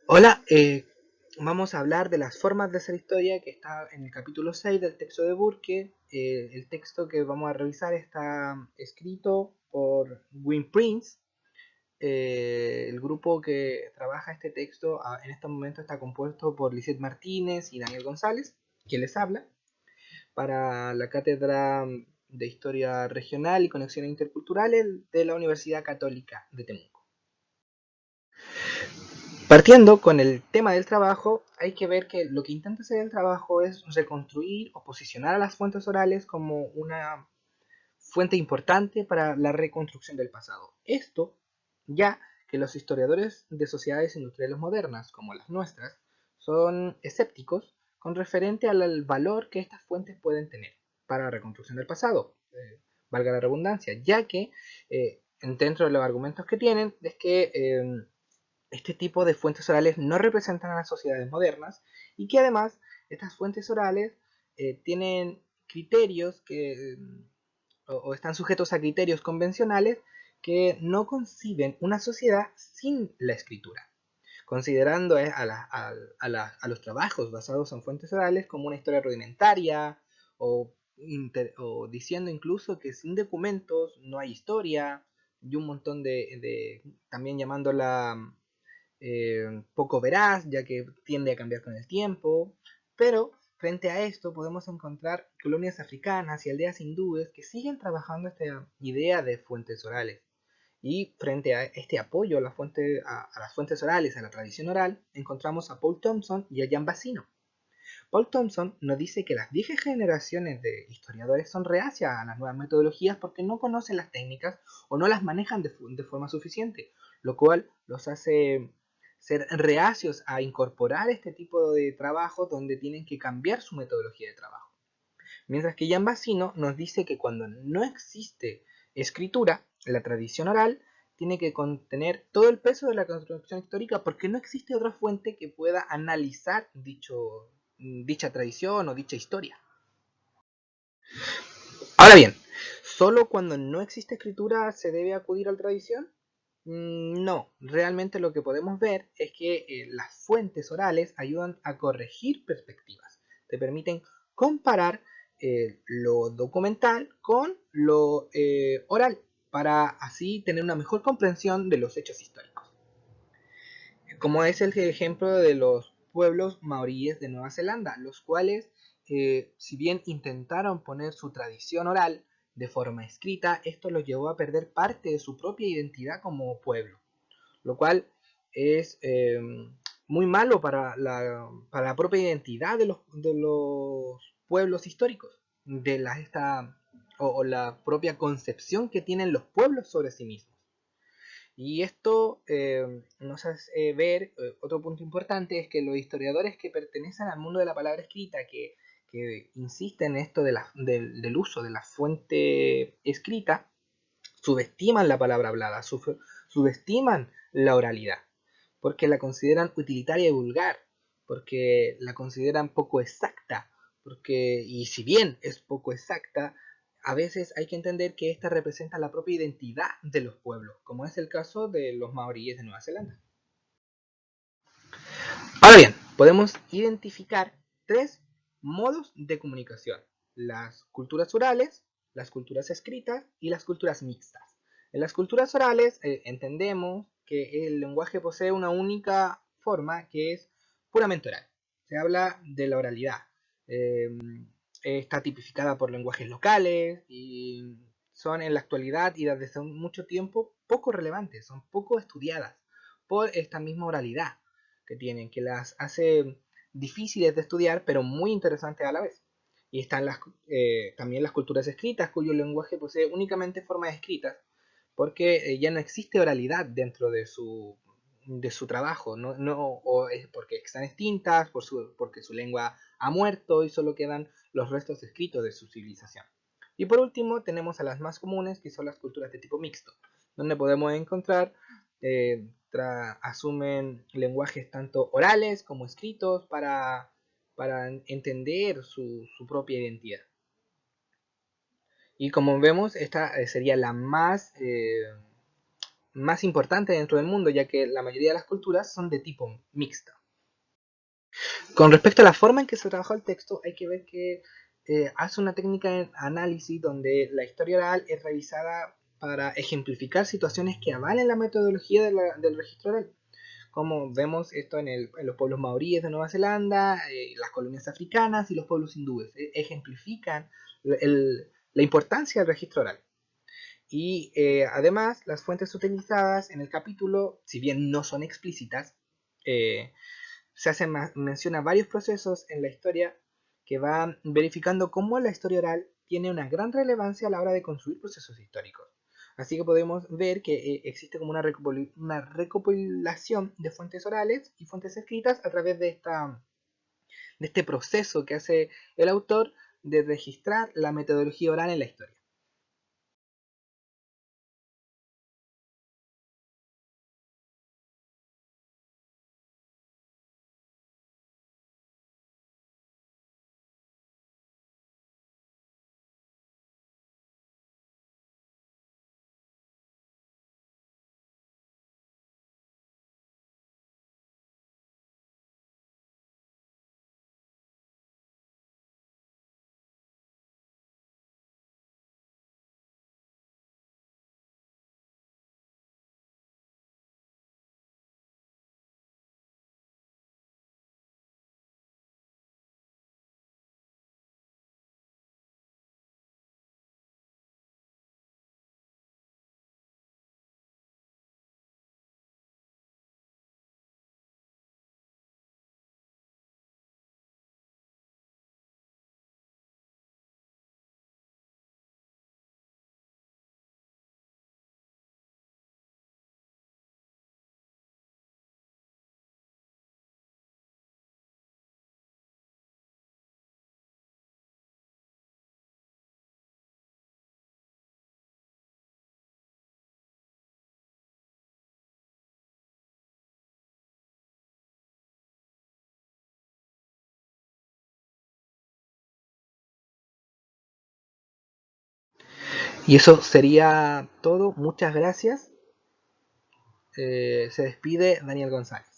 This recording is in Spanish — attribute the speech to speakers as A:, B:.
A: Hola, vamos a hablar de las formas de hacer historia que está en el capítulo 6 del texto de Burke. El texto que vamos a revisar está escrito por Wim Prince. El grupo que trabaja este texto en este momento está compuesto por Lisette Martínez y Daniel González, quien les habla, para la Cátedra de Historia Regional y Conexiones Interculturales de la Universidad Católica de Temuco. Partiendo con el tema del trabajo, hay que ver que lo que intenta hacer el trabajo es reconstruir o posicionar a las fuentes orales como una fuente importante para la reconstrucción del pasado. Esto ya que los historiadores de sociedades industriales modernas, como las nuestras, son escépticos con referente al valor que estas fuentes pueden tener para la reconstrucción del pasado, valga la redundancia, ya que dentro de los argumentos que tienen es que este tipo de fuentes orales no representan a las sociedades modernas y que además estas fuentes orales tienen criterios o están sujetos a criterios convencionales que no conciben una sociedad sin la escritura, considerando a los trabajos basados en fuentes orales como una historia rudimentaria o diciendo incluso que sin documentos no hay historia y un montón también llamándola poco veraz, ya que tiende a cambiar con el tiempo, pero frente a esto podemos encontrar colonias africanas y aldeas hindúes que siguen trabajando esta idea de fuentes orales. Y frente a este apoyo a las fuentes orales, a la tradición oral, encontramos a Paul Thompson y a Jan Bassino. Paul Thompson nos dice que las viejas generaciones de historiadores son reacias a las nuevas metodologías porque no conocen las técnicas o no las manejan de forma suficiente, lo cual los hace ser reacios a incorporar este tipo de trabajos donde tienen que cambiar su metodología de trabajo. Mientras que Jan Bassino nos dice que cuando no existe escritura, la tradición oral tiene que contener todo el peso de la construcción histórica porque no existe otra fuente que pueda analizar dicha tradición o dicha historia. Ahora bien, ¿solo cuando no existe escritura se debe acudir a la tradición? No, realmente lo que podemos ver es que las fuentes orales ayudan a corregir perspectivas, te permiten comparar lo documental con lo oral, para así tener una mejor comprensión de los hechos históricos. Como es el ejemplo de los pueblos maoríes de Nueva Zelanda, los cuales, si bien intentaron poner su tradición oral de forma escrita, esto los llevó a perder parte de su propia identidad como pueblo, lo cual es muy malo para la propia identidad de los pueblos históricos, o la propia concepción que tienen los pueblos sobre sí mismos. Y esto nos hace ver, otro punto importante es que los historiadores que pertenecen al mundo de la palabra escrita, que insisten en esto del uso de la fuente escrita, subestiman la palabra hablada, subestiman la oralidad, porque la consideran utilitaria y vulgar, porque la consideran poco exacta, y si bien es poco exacta, a veces hay que entender que esta representa la propia identidad de los pueblos, como es el caso de los maoríes de Nueva Zelanda. Ahora bien, podemos identificar tres modos de comunicación: las culturas orales, las culturas escritas y las culturas mixtas. En las culturas orales entendemos que el lenguaje posee una única forma que es puramente oral. Se habla de la oralidad. Eh, Está tipificada por lenguajes locales y son en la actualidad y desde hace mucho tiempo poco relevantes, son poco estudiadas por esta misma oralidad que tienen, que las hace difíciles de estudiar, pero muy interesantes a la vez. Y están también las culturas escritas, cuyo lenguaje posee únicamente formas escritas, porque ya no existe oralidad dentro de su trabajo, o es porque están extintas, porque su lengua ha muerto y solo quedan los restos escritos de su civilización. Y por último tenemos a las más comunes, que son las culturas de tipo mixto, donde podemos encontrar, asumen lenguajes tanto orales como escritos para entender su propia identidad. Y como vemos, esta sería la más más importante dentro del mundo, ya que la mayoría de las culturas son de tipo mixto. Con respecto a la forma en que se trabajó el texto, hay que ver que hace una técnica de análisis donde la historia oral es revisada para ejemplificar situaciones que avalen la metodología del registro oral. Como vemos esto en los pueblos maoríes de Nueva Zelanda, las colonias africanas y los pueblos hindúes. Ejemplifican la importancia del registro oral. Y además, las fuentes utilizadas en el capítulo, si bien no son explícitas, eh, se hace menciona varios procesos en la historia que van verificando cómo la historia oral tiene una gran relevancia a la hora de construir procesos históricos. Así que podemos ver que existe como una recopilación de fuentes orales y fuentes escritas a través de este proceso que hace el autor de registrar la metodología oral en la historia. Y eso sería todo. Muchas gracias. Se despide Daniel González.